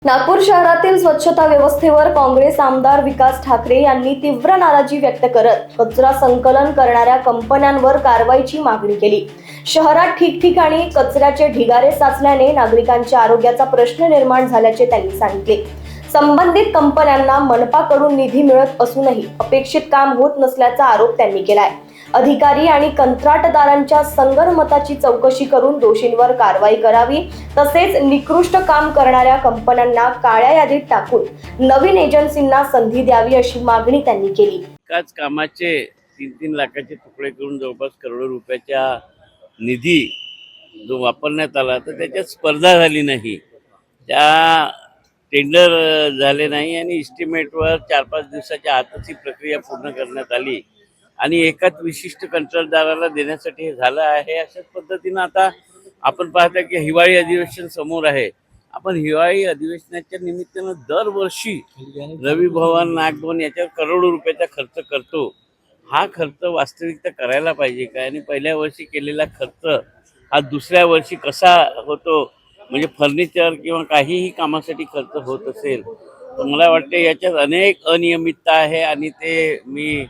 नागपूर शहरातील स्वच्छता व्यवस्थेवर काँग्रेस आमदार विकास ठाकरे यांनी तीव्र नाराजी व्यक्त करत कचरा संकलन करणाऱ्या कंपन्यांवर कारवाईची मागणी केली। शहरात ठिकठिकाणी कचऱ्याचे ढिगारे साचल्याने नागरिकांच्या आरोग्याचा प्रश्न निर्माण झाल्याचे त्यांनी सांगितले। संबंधित कंपन्यांना मनपाकडून निधी मिळत असूनही अपेक्षित काम होत नसल्याचा आरोप त्यांनी केलाय। अधिकारी आणि कंत्राटदारांच्या संगनमताची चौकशी करून दोषींवर कारवाई करावी, तसेच निकृष्ट काम करणाऱ्या कंपन्यांना काळ्या यादीत टाकून नवीन एजन्सींना संधी द्यावी अशी मागणी त्यांनी केली। एकाच कामाचे 3-3 लाखाचे तुकडे करून जवळपास करोडो रुपयाचा निधी जो वापरण्यात आला तर त्याच्यात स्पर्धा झाली नाही, त्या टेंडर झाले नाही आणि इस्टिमेटवर 4-5 दिवसाच्या आतच ही प्रक्रिया पूर्ण करण्यात आली आणि एकाच विशिष्ट कंत्राटदाराला देण्यासाठी हे झालं आहे। अशाच पद्धतीनं आता आपण पाहता की हिवाळी अधिवेशन समोर आहे। आपण हिवाळी अधिवेशनाच्या निमित्तानं दरवर्षी रवी भवन, नागभवन याच्यावर करोडो रुपयाचा खर्च करतो। हा खर्च वास्तविकता करायला पाहिजे का? आणि पहिल्या वर्षी केलेला खर्च हा दुसऱ्या वर्षी कसा होतो, म्हणजे फर्निचर किंवा काहीही कामासाठी खर्च होत असेल तर मला वाटते याच्यात अनेक अनियमितता आहे आणि ते मी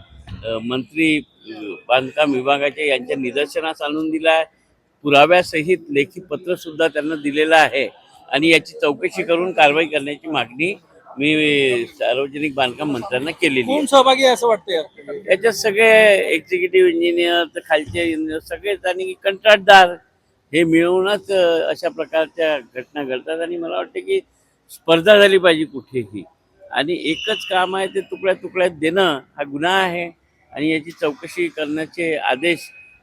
मंत्री बांधकाम विभागाचे यांच्या निदर्शनास आणून दिला आहे। पुराव्यासहित लेखी पत्र सुद्धा त्यांना दिलेलं आहे आणि याची चौकशी करून कारवाई करण्याची मागणी मी सार्वजनिक बांधकाम मंत्र्यांना केलेली आहे। कोण सहभागी आहे असं वाटतं याच्यात सगळे एक्झिक्युटिव्ह इंजिनियर तर खालचे इंजिनियर सगळेच आणि कंत्राटदार हे मिळूनच अशा प्रकारच्या घटना घडतात आणि मला वाटतं की स्पर्धा झाली पाहिजे कुठेही आणि एकच काम आहे ते तुकड्या तुकड्यात देणं हा गुन्हा आहे आणि याची चौकशी करण्याचे आदेश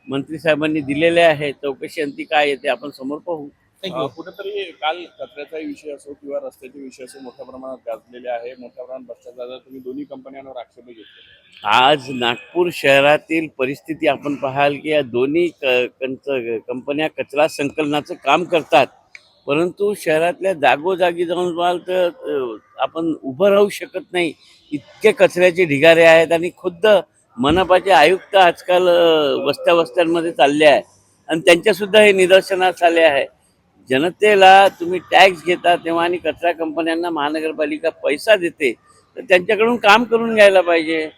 मंत्री साहेबांनी दिलेले आहे। चौकशी अंती काय येते आपण समोर पाहू। कुठेतरी काल कचऱ्याचा विषय असो किंवा रस्त्याचे विषय असो मोठ्या प्रमाणात गाजलेले आहे, मोठ्या प्रमाणात भ्रष्टाचार तुम्ही दोन्ही कंपन्यांवर आक्षेप घेतले। आज नागपूर शहरातील परिस्थिती आपण पाहाल की या दोन्ही कंपन्या कचरा संकलनाचं काम करतात, परंतु शहरातल्या जागोजागी जाऊन पाहाल तर आपण उभं राहू शकत नाही, इतके कचऱ्याचे ढिगारे आहेत आणि खुद्द मनपाचे आयुक्त आजकाल वस्त्यांमध्ये चालले आहे आणि त्यांच्यासुद्धा हे निदर्शनास आले आहे। जनतेला तुम्ही टॅक्स घेता तेव्हा आणि कचरा कंपन्यांना महानगरपालिका पैसा देते तर त्यांच्याकडून काम करून घ्यायला पाहिजे।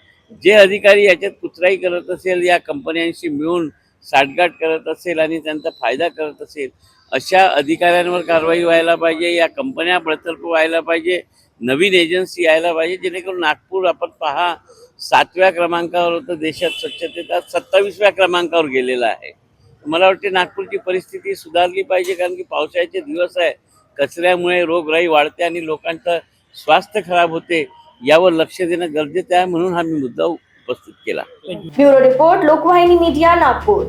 जे अधिकारी याच्यात कुचराई करत असेल, या कंपन्यांशी मिळून साठगाठ करत असेल आणि त्यांचा फायदा करत असेल, अशा अधिकाऱ्यांवर कारवाई व्हायला पाहिजे, या कंपन्या बडतर्फ व्हायला पाहिजे, नवीन एजन्सी यायला पाहिजे, जेणेकरून नागपूर आपण पहा 7व्या क्रमांकावर होतं देशात स्वच्छतेचा, 27व्या क्रमांकावर गेलेला आहे। मला वाटते नागपूरची परिस्थिती सुधारली पाहिजे, कारण की पावसाळ्याचे दिवस आहे, कचऱ्यामुळे रोगराई वाढते आणि लोकांचं स्वास्थ्य खराब होते, यावर लक्ष देणं गरजेचं आहे, म्हणून हा मी मुद्दा उपस्थित केला। Bureau report, Lokvahini media, Nagpur.